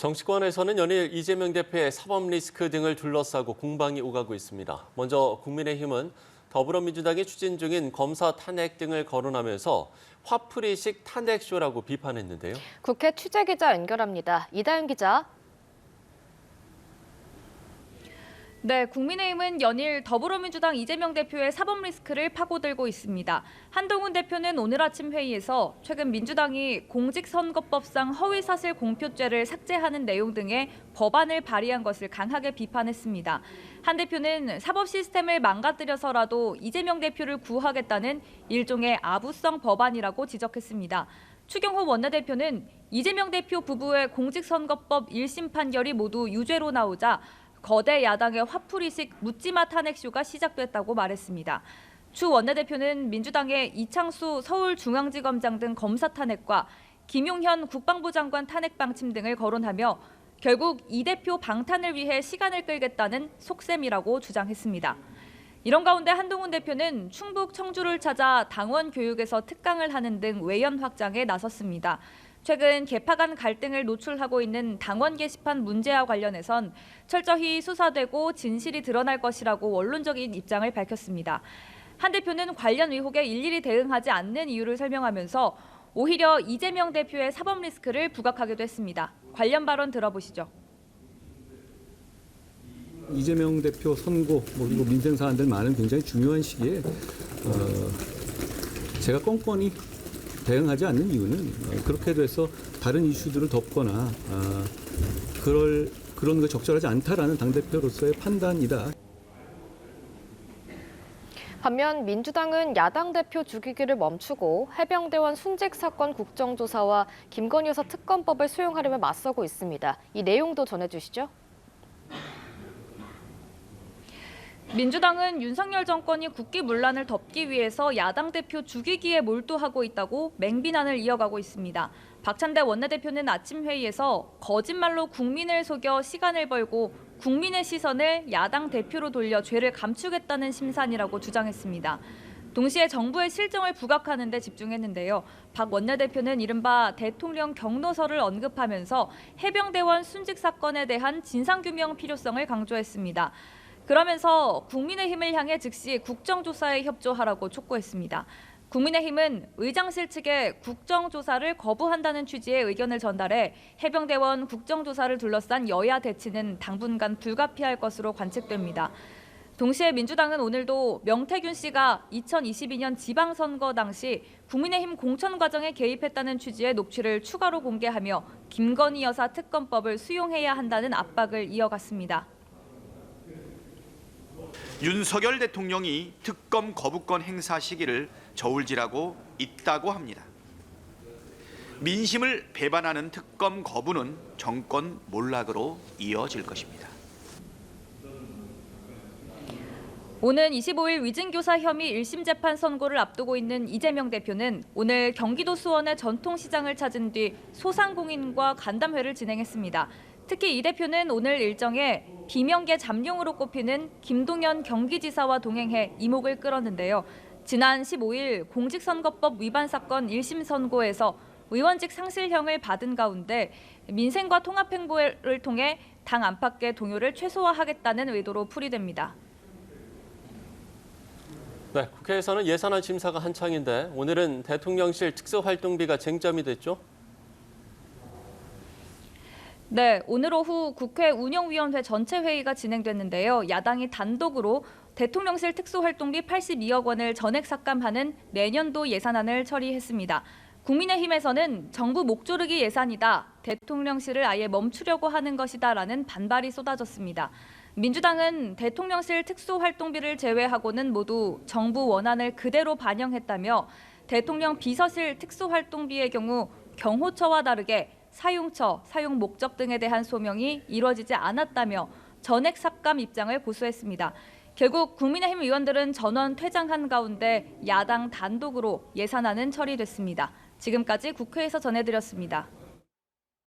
정치권에서는 연일 이재명 대표의 사법 리스크 등을 둘러싸고 공방이 오가고 있습니다. 먼저 국민의힘은 더불어민주당이 추진 중인 검사 탄핵 등을 거론하면서 화풀이식 탄핵쇼라고 비판했는데요. 국회 취재기자 연결합니다. 이다은 기자. 네, 국민의힘은 연일 더불어민주당 이재명 대표의 사법 리스크를 파고들고 있습니다. 한동훈 대표는 오늘 아침 회의에서 최근 민주당이 공직선거법상 허위사실 공표죄를 삭제하는 내용 등의 법안을 발의한 것을 강하게 비판했습니다. 한 대표는 사법 시스템을 망가뜨려서라도 이재명 대표를 구하겠다는 일종의 아부성 법안이라고 지적했습니다. 추경호 원내대표는 이재명 대표 부부의 공직선거법 1심 판결이 모두 유죄로 나오자 거대 야당의 화풀이식 묻지마 탄핵쇼가 시작됐다고 말했습니다. 추 원내대표는 민주당의 이창수 서울중앙지검장 등 검사 탄핵과 김용현 국방부 장관 탄핵 방침 등을 거론하며 결국 이 대표 방탄을 위해 시간을 끌겠다는 속셈이라고 주장했습니다. 이런 가운데 한동훈 대표는 충북 청주를 찾아 당원 교육에서 특강을 하는 등 외연 확장에 나섰습니다. 최근 개파 간 갈등을 노출하고 있는 당원 게시판 문제와 관련해선 철저히 수사되고 진실이 드러날 것이라고 원론적인 입장을 밝혔습니다. 한 대표는 관련 의혹에 일일이 대응하지 않는 이유를 설명하면서 오히려 이재명 대표의 사법 리스크를 부각하기도 했습니다. 관련 발언 들어보시죠. 이재명 대표 선고 그리고 민생 사안들 많은 굉장히 중요한 시기에 제가 꼼꼼히 대응하지 않는 이유는 그렇게 돼서 다른 이슈들을 덮거나 그런 거 적절하지 않다라는 당대표로서의 판단이다. 반면 민주당은 야당 대표 죽이기를 멈추고 해병대원 순직 사건 국정조사와 김건희 여사 특검법을 수용하려면 맞서고 있습니다. 이 내용도 전해주시죠. 민주당은 윤석열 정권이 국기문란을 덮기 위해서 야당 대표 죽이기에 몰두하고 있다고 맹비난을 이어가고 있습니다. 박찬대 원내대표는 아침 회의에서 거짓말로 국민을 속여 시간을 벌고 국민의 시선을 야당 대표로 돌려 죄를 감추겠다는 심산이라고 주장했습니다. 동시에 정부의 실정을 부각하는 데 집중했는데요. 박 원내대표는 이른바 대통령 경로서를 언급하면서 해병대원 순직 사건에 대한 진상규명 필요성을 강조했습니다. 그러면서 국민의힘을 향해 즉시 국정조사에 협조하라고 촉구했습니다. 국민의힘은 의장실 측에 국정조사를 거부한다는 취지의 의견을 전달해 해병대원 국정조사를 둘러싼 여야 대치는 당분간 불가피할 것으로 관측됩니다. 동시에 민주당은 오늘도 명태균 씨가 2022년 지방선거 당시 국민의힘 공천 과정에 개입했다는 취지의 녹취를 추가로 공개하며 김건희 여사 특검법을 수용해야 한다는 압박을 이어갔습니다. 윤석열 대통령이 특검 거부권 행사 시기를 저울질하고 있다고 합니다. 민심을 배반하는 특검 거부는 정권 몰락으로 이어질 것입니다. 오는 25일 위증교사 혐의 1심 재판 선고를 앞두고 있는 이재명 대표는 오늘 경기도 수원의 전통시장을 찾은 뒤 소상공인과 간담회를 진행했습니다. 특히 이 대표는 오늘 일정에 비명계 잠룡으로 꼽히는 김동연 경기지사와 동행해 이목을 끌었는데요. 지난 15일 공직선거법 위반 사건 1심 선고에서 의원직 상실형을 받은 가운데 민생과 통합행보를 통해 당 안팎의 동요를 최소화하겠다는 의도로 풀이됩니다. 네, 국회에서는 예산안 심사가 한창인데 오늘은 대통령실 특수활동비가 쟁점이 됐죠? 네, 오늘 오후 국회 운영위원회 전체 회의가 진행됐는데요. 야당이 단독으로 대통령실 특수활동비 82억 원을 전액 삭감하는 내년도 예산안을 처리했습니다. 국민의힘에서는 정부 목조르기 예산이다, 대통령실을 아예 멈추려고 하는 것이다라는 반발이 쏟아졌습니다. 민주당은 대통령실 특수활동비를 제외하고는 모두 정부 원안을 그대로 반영했다며 대통령 비서실 특수활동비의 경우 경호처와 다르게 사용처, 사용 목적 등에 대한 소명이 이루어지지 않았다며 전액 삭감 입장을 고수했습니다. 결국 국민의힘 의원들은 전원 퇴장한 가운데 야당 단독으로 예산안은 처리됐습니다. 지금까지 국회에서 전해드렸습니다.